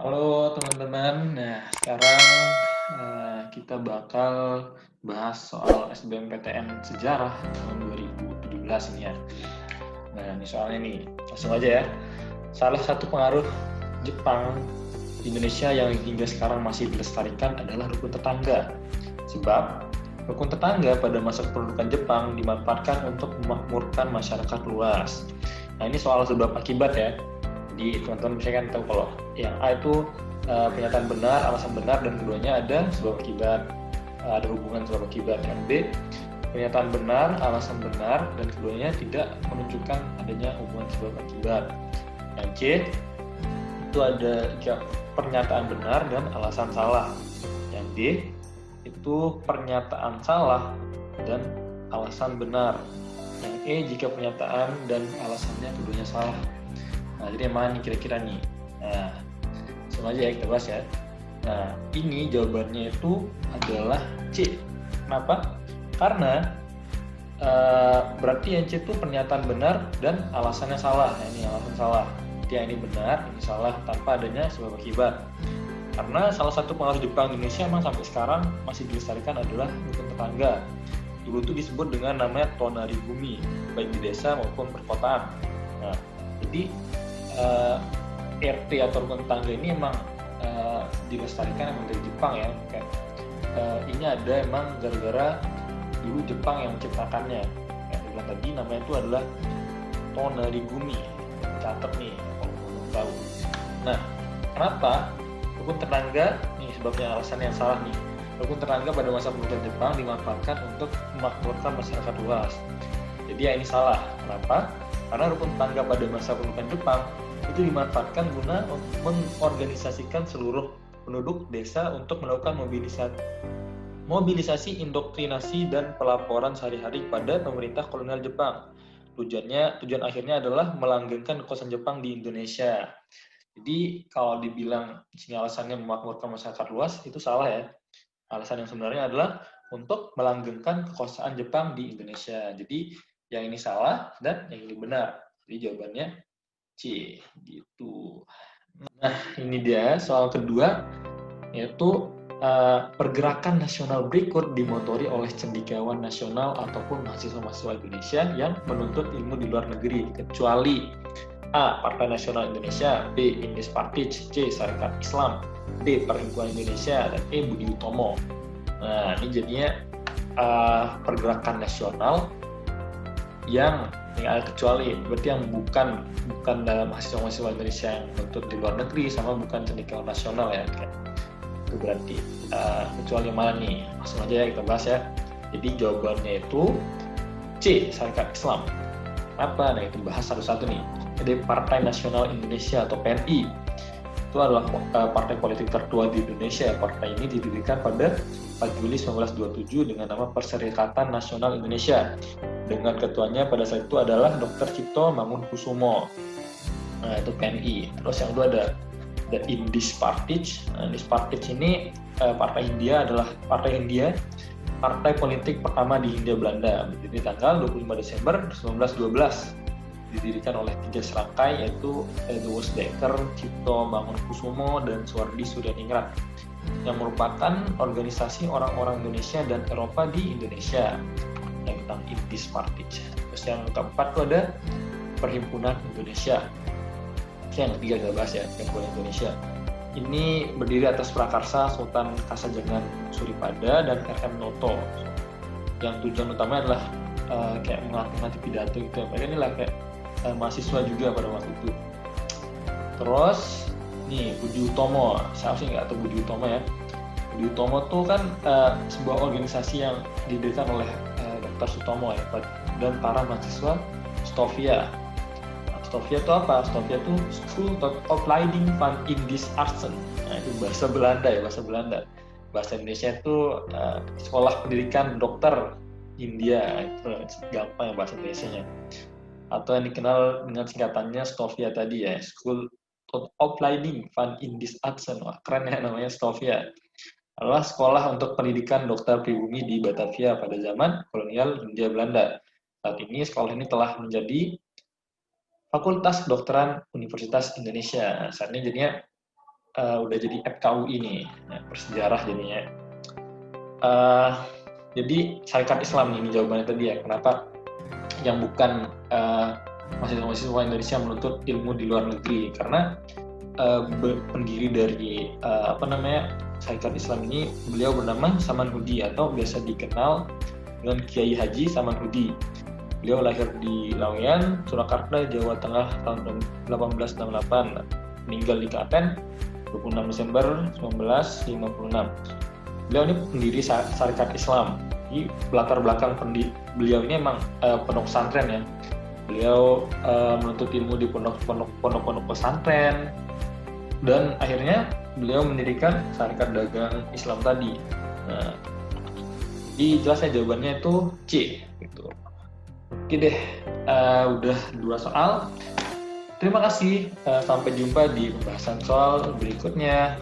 Halo teman-teman, nah sekarang kita bakal bahas soal SBMPTN Sejarah tahun 2017 ini ya. Nah ini soalnya nih, langsung aja ya. Salah satu pengaruh Jepang di Indonesia yang hingga sekarang masih dilestarikan adalah rukun tetangga. Sebab rukun tetangga pada masa kependudukan Jepang dimanfaatkan untuk memakmurkan masyarakat luas. Nah ini soal sebab akibat ya. Jadi teman-teman bisa kan tahu kalau yang A itu pernyataan benar, alasan benar, dan keduanya ada sebab akibat, ada hubungan sebab akibat. Yang B pernyataan benar, alasan benar, dan keduanya tidak menunjukkan adanya hubungan sebab akibat. Yang C itu ada pernyataan benar dan alasan salah. Yang D itu pernyataan salah dan alasan benar. Yang E jika pernyataan dan alasannya keduanya salah. Nah, jadi yang mana nih kira-kira nih? Nah, langsung aja ya kita bahas ya. Nah, ini jawabannya itu adalah C. Kenapa? Karena berarti yang C itu pernyataan benar dan alasannya salah. Nah, ini alasan salah. Jadi yang ini benar, ini salah tanpa adanya sebab akibat. Karena salah satu pengaruh Jepang di Indonesia memang sampai sekarang masih dilestarikan adalah rukun tetangga. Dulu itu disebut dengan namanya tonari bumi, baik di desa maupun perkotaan. Nah, jadi RT atau rukun tetangga ini emang dilestarikan emang dari Jepang ya. Kayak, ini ada emang gara-gara dulu Jepang yang menciptakannya. Yang bilang tadi namanya itu adalah tonarigumi. Catat nih kalau mau tahu. Nah, kenapa rukun tetangga? Nih sebabnya alasan yang salah nih. Rukun tetangga pada masa pendudukan Jepang dimanfaatkan untuk memakmurkan masyarakat luas. Jadi ya ini salah. Kenapa? Karena rukun tetangga pada masa pendudukan Jepang itu dimanfaatkan guna mengorganisasikan seluruh penduduk desa untuk melakukan mobilisasi, indoktrinasi, dan pelaporan sehari-hari pada pemerintah kolonial Jepang. Tujuan akhirnya adalah melanggengkan kekuasaan Jepang di Indonesia. Jadi kalau dibilang sini alasannya memakmurkan masyarakat luas, itu salah ya. Alasan yang sebenarnya adalah untuk melanggengkan kekuasaan Jepang di Indonesia. Jadi yang ini salah dan yang ini benar. Jadi jawabannya C gitu. Nah, ini dia soal kedua, yaitu pergerakan nasional berikut dimotori oleh cendekiawan nasional ataupun mahasiswa-mahasiswa Indonesia yang menuntut ilmu di luar negeri, kecuali A. Partai Nasional Indonesia, B. Indis Partij, C. Sarekat Islam, D. Perhimpunan Indonesia, dan E. Budi Utomo. Nah, ini jadinya pergerakan nasional yang kecuali berarti yang bukan dalam mahasiswa-mahasiswa Indonesia yang menuntut di luar negeri, sama bukan cendekiawan nasional ya, kayak itu berarti kecuali yang mana nih? Langsung aja ya kita bahas ya. Jadi jawabannya itu C. Sarekat Islam. Apa? Nah itu bahas satu-satu nih. Jadi Partai Nasional Indonesia atau PNI itu adalah partai politik tertua di Indonesia. Partai ini didirikan pada 4 Juli 1927 dengan nama Perserikatan Nasional Indonesia. Dengan ketuanya pada saat itu adalah Dr. Cipto Mangunkusumo. Nah itu PNI. Terus yang kedua ada Indis Partij. Nah, Indis Partij ini partai Hindia adalah partai politik pertama di Hindia Belanda. Jadi tanggal 25 Desember 1912 didirikan oleh 3 serangkai, yaitu Edward Dekker, Cipto Mangunkusumo, dan Suwardi Suryaningrat, yang merupakan organisasi orang-orang Indonesia dan Eropa di Indonesia yang tentang Indis Partij. Terus yang keempat itu ada Perhimpunan Indonesia. Yang ketiga kita bahas ya, Perhimpunan Indonesia. Ini berdiri atas prakarsa Sultan Kasajangan Suripada dan R.M. Noto. Yang tujuan utamanya adalah kayak menghormati pidato gitu. Mereka ini lah kayak mahasiswa juga pada waktu itu. Terus nih Budi Utomo, siapa sih nggak tahu Budi Utomo ya? Budi Utomo tuh kan sebuah organisasi yang didirikan oleh Dr. Sutomo ya, dan para mahasiswa Stovia. Stovia itu apa? Stovia itu School of Opleiding van Indische Artsen. Nah itu bahasa Belanda ya, bahasa Belanda. Bahasa Indonesia itu sekolah pendidikan dokter India, itu gampang ya bahasa Indonesianya. Atau yang dikenal dengan singkatannya Stovia tadi ya, School of Opleiding van Indische Artsen. Wah keren ya namanya Stovia. Adalah sekolah untuk pendidikan dokter pribumi di Batavia pada zaman kolonial Hindia Belanda. Saat ini sekolah ini telah menjadi Fakultas Kedokteran Universitas Indonesia. Saat ini jadinya udah jadi FKUI nih, bersejarah jadinya. Jadi Syarikat Islam ini jawabannya tadi ya, kenapa yang bukan mahasiswa-mahasiswa Indonesia menuntut ilmu di luar negeri, karena pendiri dari Syarikat Islam ini, beliau bernama Samanhudi atau biasa dikenal dengan Kiai Haji Samanhudi. Beliau lahir di Laweyan, Surakarta, Jawa Tengah tahun 1868, meninggal di Klaten 26 Desember 1956. Beliau ini pendiri Syarikat Islam. Di latar belakang beliau ini emang pondok pesantren ya. Beliau menuntut ilmu di pondok pesantren, dan akhirnya beliau mendirikan Syarikat Dagang Islam tadi. Nah, jadi jelasnya jawabannya itu C gitu. Oke deh, udah 2 soal. Terima kasih, sampai jumpa di pembahasan soal berikutnya.